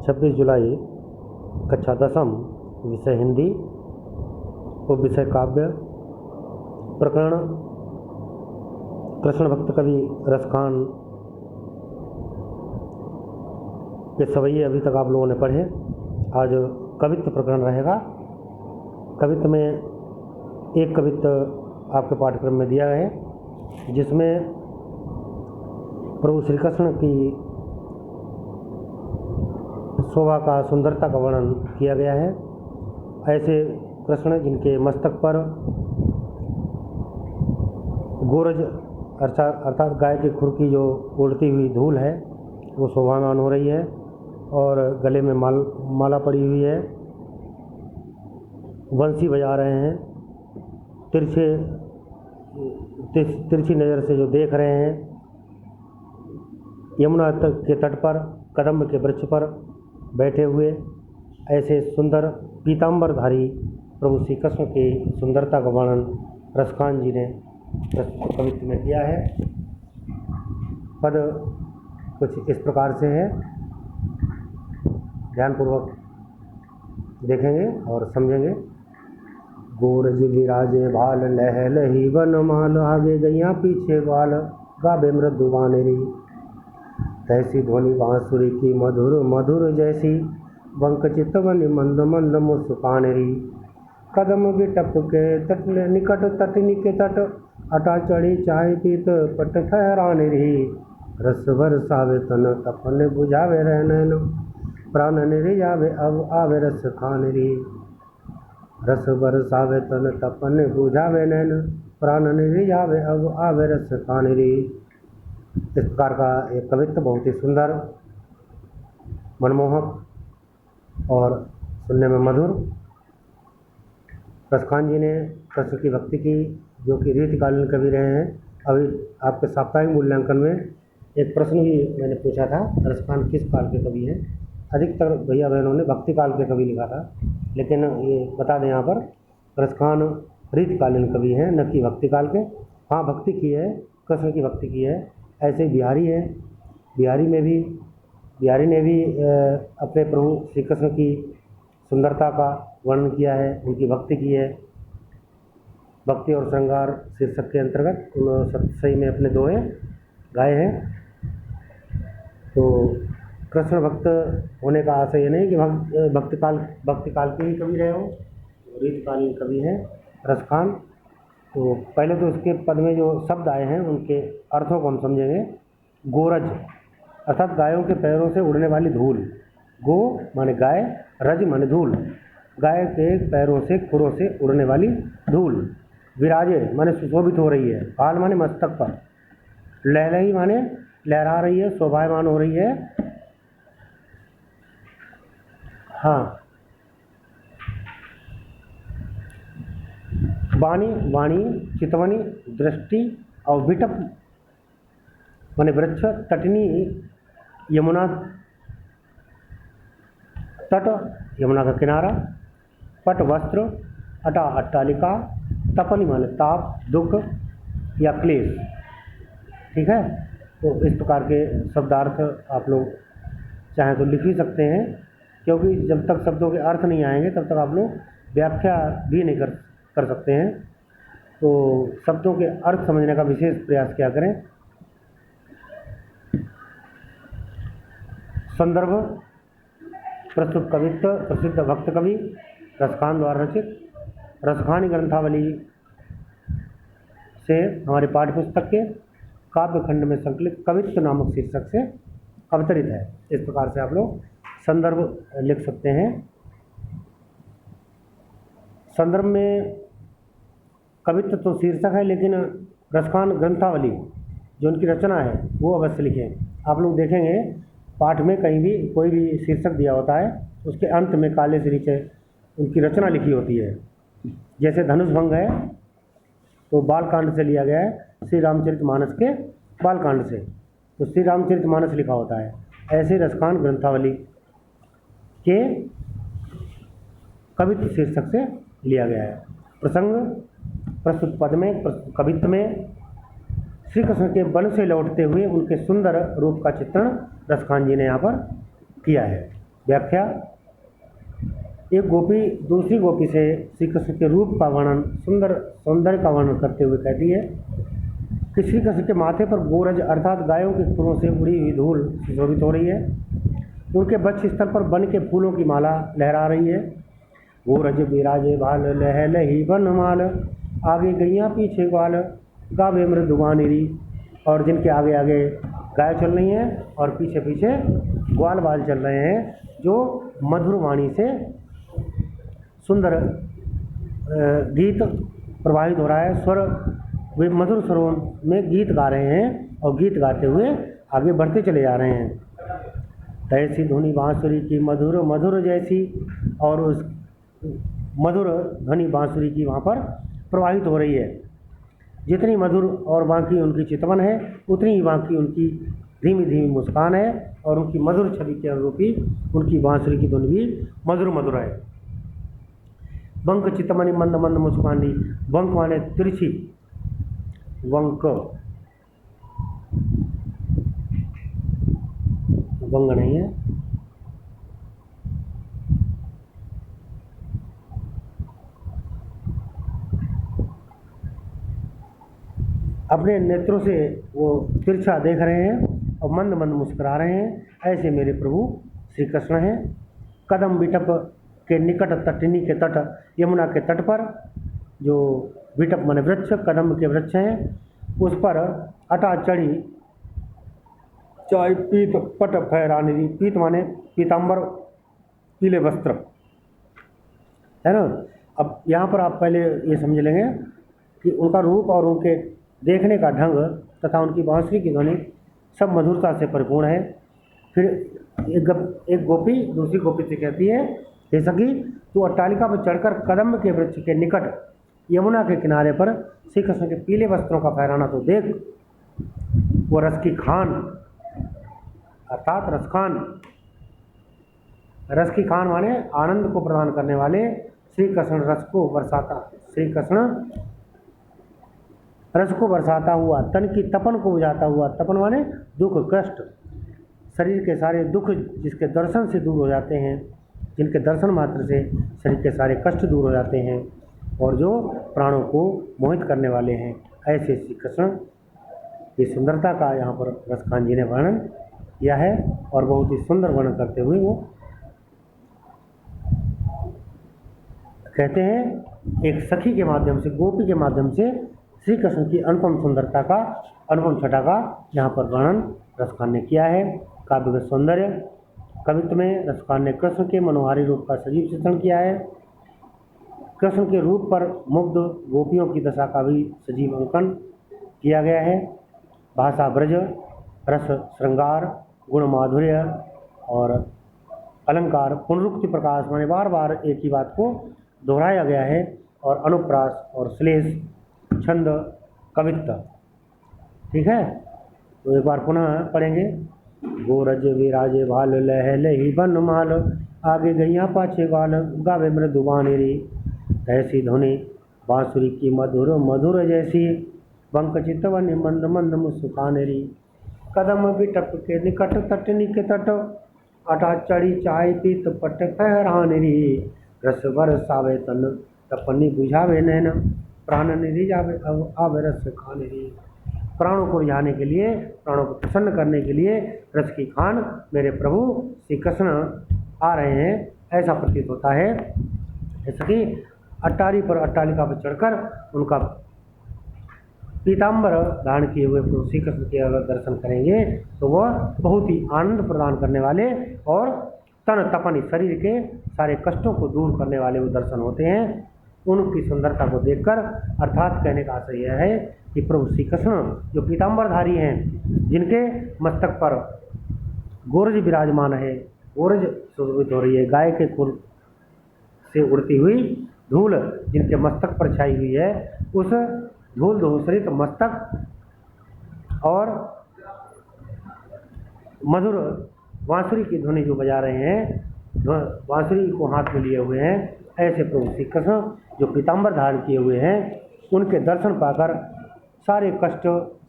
26 जुलाई कक्षा 10वीं, विषय हिंदी, उपविषय काव्य, प्रकरण कृष्ण भक्त कवि रसखान के सवैये अभी तक आप लोगों ने पढ़े। आज कवित्व प्रकरण रहेगा। कवित्व में एक कवित्व आपके पाठ्यक्रम में दिया है जिसमें प्रभु श्री कृष्ण की शोभा का, सुंदरता का वर्णन किया गया है। ऐसे कृष्ण जिनके मस्तक पर गोरज अर्थात गाय की खुर की जो उड़ती हुई धूल है वो शोभामान हो रही है और गले में माला पड़ी हुई है। बंसी बजा रहे हैं, तिरछी नज़र से जो देख रहे हैं। यमुना के तट पर कदम्ब के वृक्ष पर बैठे हुए ऐसे सुंदर पीताम्बरधारी प्रभु श्री कृष्ण की सुंदरता का वर्णन रसखान जी ने कवित्व में किया है। पद कुछ इस प्रकार से है, ध्यानपूर्वक देखेंगे और समझेंगे। गोरज विराजे भाल लह लही वनमाल, आगे गैया पीछे बाल, गावे मृदु वानेरी। तैसी ध्वनि बांसुरी की मधुर मधुर जैसी, बंक चितवनि मंद मंद मुस्कानेरी। कदम बिटप के तट निकट तटनी के तट, अटा चढ़ी चाय पीत पट ठहराने रही। रस बरसावे तन तपन बुझावे रहनैन, प्राण निरियावे अब आवे रस खाने रही। रस बरसावे तन तपन बुझावे नैन, प्राण निरियावे अब आवे रस खाने रही। इस प्रकार का एक कवित्व बहुत ही सुंदर, मनमोहक और सुनने में मधुर रसखान जी ने कृष्ण की भक्ति की, जो कि रीतिकालीन कवि रहे हैं। अभी आपके साप्ताहिक मूल्यांकन में एक प्रश्न भी मैंने पूछा था, रसखान किस काल के कवि हैं। अधिकतर भैया बहनों ने भक्ति काल के कवि लिखा था, लेकिन ये बता दें यहाँ पर रसखान रीतिकालीन कवि हैं, न कि भक्ति काल के। हाँ, भक्ति की है, कृष्ण की भक्ति की है। ऐसे बिहारी है, बिहारी ने भी अपने प्रभु श्री कृष्ण की सुंदरता का वर्णन किया है, उनकी भक्ति की है। भक्ति और श्रृंगार शीर्षक के अंतर्गत उन्होंने सतसई में अपने दोहे गाए हैं। तो कृष्ण भक्त होने का आशय ये नहीं कि भक्ति काल के ही कवि रहे हो, रीतिकालीन कवि हैं रसखान। तो पहले तो उसके पद में जो शब्द आए हैं उनके अर्थों को हम समझेंगे। गोरज अर्थात गायों के पैरों से उड़ने वाली धूल। गो माने गाय, रज माने धूल, गाय के पैरों से, खुरों से उड़ने वाली धूल। विराजे माने सुशोभित हो रही है, भाल माने मस्तक पर, लहलही माने लहरा रही है, शोभायमान हो रही है। हाँ, वाणी, चितवनी, दृष्टि और विटप माने वृक्ष, तटनी यमुना तट, यमुना का किनारा, पट वस्त्र, अटा अट्टालिका, तपनी माने ताप, दुख या क्लेश। ठीक है, तो इस प्रकार के शब्दार्थ आप लोग चाहें तो लिख ही सकते हैं, क्योंकि जब तक शब्दों के अर्थ नहीं आएंगे तब तक आप लोग व्याख्या भी नहीं कर सकते हैं। तो शब्दों के अर्थ समझने का विशेष प्रयास क्या करें। संदर्भ प्रस्तुत कवित्व प्रसिद्ध भक्त कवि रसखान द्वारा रचित रसखानी ग्रंथावली से हमारे पाठ्य पुस्तक के काव्य खंड में संकलित कवित्व नामक शीर्षक से अवतरित है। इस प्रकार से आप लोग संदर्भ लिख सकते हैं। संदर्भ में कवित्व तो शीर्षक है, लेकिन रसखान ग्रंथावली जो उनकी रचना है वो अवश्य लिखें। आप लोग देखेंगे पाठ में कहीं भी कोई भी शीर्षक दिया होता है, उसके अंत में काले से नीचे उनकी रचना लिखी होती है। जैसे धनुष भंग है तो बालकांड से लिया गया है, श्री रामचरितमानस के बालकांड से, तो श्री रामचरितमानस लिखा होता है। ऐसे रसखान ग्रंथावली के कवित्व शीर्षक से लिया गया है। प्रसंग प्रस्तुत पद में कवित्व में श्री कृष्ण के वन से लौटते हुए उनके सुंदर रूप का चित्रण रसखान जी ने यहाँ पर किया है। व्याख्या। एक गोपी दूसरी गोपी से श्री कृष्ण के रूप का वर्णन, सुंदर सौंदर्य का वर्णन करते हुए कहती है कि श्री कृष्ण के माथे पर गोरज अर्थात गायों के खुरों से उड़ी हुई धूल सुशोभित हो रही है। उनके वक्ष स्थल पर वन के फूलों की माला लहरा रही है। गोरज बिराजे भाल लह लही वनमाल, आगे गैया पीछे ग्वाल गावे मृदुगानिरी। और जिनके आगे आगे गाय चल रही हैं और पीछे पीछे ग्वाल बाल चल रहे हैं जो मधुर वाणी से सुंदर गीत प्रवाहित हो रहा है। स्वर वे मधुर स्वरों में गीत गा रहे हैं और गीत गाते हुए आगे बढ़ते चले जा रहे हैं। तैसी धुनी बांसुरी की मधुर मधुर जैसी, और उस मधुर ध्वनि बांसुरी की वहाँ पर प्रवाहित हो रही है। जितनी मधुर और बाकी उनकी चितवन है उतनी ही बाकी उनकी धीमी धीमी मुस्कान है, और उनकी मधुर छवि के अनुरूपी उनकी बांसुरी की धुन भी मधुर मधुर है। बंक चितमणि मंद मंद मुस्कानी, बंक माने तिरछी, वंक बंग नहीं है। अपने नेत्रों से वो तिरछा देख रहे हैं और मंद मंद मुस्कुरा रहे हैं। ऐसे मेरे प्रभु श्री कृष्ण हैं। कदम बिटप के निकट तटिनी के तट, यमुना के तट पर जो बिटप माने वृक्ष, कदम के वृक्ष हैं, उस पर अटा चढ़ी चाय पीत पट फहरानी। पीत माने पीताम्बर, पीले वस्त्र है ना। अब यहाँ पर आप पहले ये समझ लेंगे कि उनका रूप और उनके देखने का ढंग तथा उनकी बांसुरी की ध्वनि सब मधुरता से परिपूर्ण है। फिर एक गोपी दूसरी गोपी से कहती है, हे सखी तू अट्टालिका पर चढ़कर कदम्ब के वृक्ष के निकट यमुना के किनारे पर श्री कृष्ण के पीले वस्त्रों का फहराना तो देख। वो रस की खान अर्थात रसखान, रस की खान माने आनंद को प्रदान करने वाले श्री कृष्ण रस को बरसाता, श्री कृष्ण रस को बरसाता हुआ, तन की तपन को बुझाता हुआ, तपन माने दुख कष्ट, शरीर के सारे दुख जिसके दर्शन से दूर हो जाते हैं, जिनके दर्शन मात्र से शरीर के सारे कष्ट दूर हो जाते हैं और जो प्राणों को मोहित करने वाले हैं, ऐसे श्री कृष्ण की सुंदरता का यहाँ पर रसखान जी ने वर्णन किया है। और बहुत ही सुंदर वर्णन करते हुए वो कहते हैं एक सखी के माध्यम से, गोपी के माध्यम से श्री कृष्ण की अनुपम सुंदरता का, अनुपम छटा का यहाँ पर वर्णन रसखान ने किया है। काव्य के सौंदर्य कवित्व में रसखान ने कृष्ण के मनोहारी रूप का सजीव चित्रण किया है। कृष्ण के रूप पर मुग्ध गोपियों की दशा का भी सजीव अंकन किया गया है। भाषा ब्रज, रस श्रृंगार, गुण माधुर्य और अलंकार, पुनरुक्ति प्रकाश माने बार बार एक ही बात को दोहराया गया है, और अनुप्रास और श्लेष, छंद, कवित्व। ठीक है, तो एक बार पुनः पढ़ेंगे। गोरज विराजे भाल लह लही वनमाल, आगे गैया पाछे ग्वाल गावे मृदुबानेरी। तैसी धुनि बांसुरी की मधुर मधुर जैसी, बंक चितवन मंद मंद मुस्कानेरी। कदम बिटप के निकट तटनी के तट, अटा चढ़ी चाय पीत पट फहरानेरी। रस बरसावे तन तपनी बुझावे नैन, प्राण निधि जावे आवे रस खानेरी। प्राणों को रिझाने के लिए, प्राणों को प्रसन्न करने के लिए रस की खान मेरे प्रभु श्री कृष्ण आ रहे हैं, ऐसा प्रतीत होता है। जैसे कि अट्टालिका पर चढ़कर उनका पीताम्बर धारण किए हुए प्रभु श्री कृष्ण के अगर दर्शन करेंगे तो वह बहुत ही आनंद प्रदान करने वाले और तन तपन शरीर के सारे कष्टों को दूर करने वाले वो दर्शन होते हैं। उनकी सुंदरता को देखकर अर्थात कहने का आशय यह है कि प्रभु श्री कृष्ण जो पीताम्बरधारी हैं, जिनके मस्तक पर गोरज विराजमान है, गोरज सुशोभित हो रही है, गाय के खुर से उड़ती हुई धूल जिनके मस्तक पर छाई हुई है, उस धूल धूसरित मस्तक और मधुर बांसुरी की ध्वनि जो बजा रहे हैं, बांसुरी को हाथ में लिए हुए हैं, ऐसे प्रभु श्री कृष्ण जो पीताम्बर धारण किए हुए हैं, उनके दर्शन पाकर सारे कष्ट,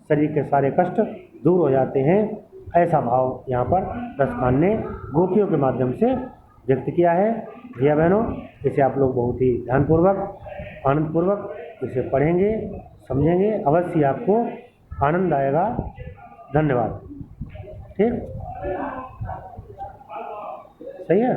शरीर के सारे कष्ट दूर हो जाते हैं। ऐसा भाव यहाँ पर रसखान ने गोपियों के माध्यम से व्यक्त किया है। भैया बहनों, इसे आप लोग बहुत ही ध्यानपूर्वक, आनंदपूर्वक इसे पढ़ेंगे, समझेंगे, अवश्य आपको आनंद आएगा। धन्यवाद। ठीक, सही है।